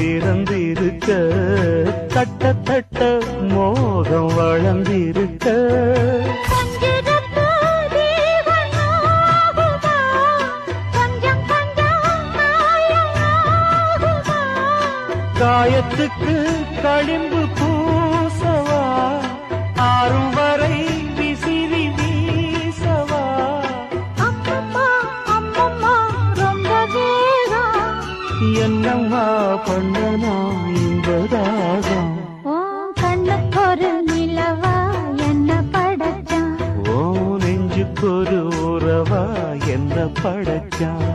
பிறந்திருக்க தட்ட தட்ட மோகம் வளர்ந்திருக்க காயத்துக்கு களிம்பு பூசவா ஆறும் வரை விசிறி வீசவா அம்மம்மா அம்மம்மா ரொம்ப வேகம் என்னம்மா பண்ணனா இந்த தாகம் ஓ கண்ணுக்கொரு நிலவா என்ன படைச்சான் ஓ நெஞ்சுக்கொரு உறவா என்ன படைச்சான்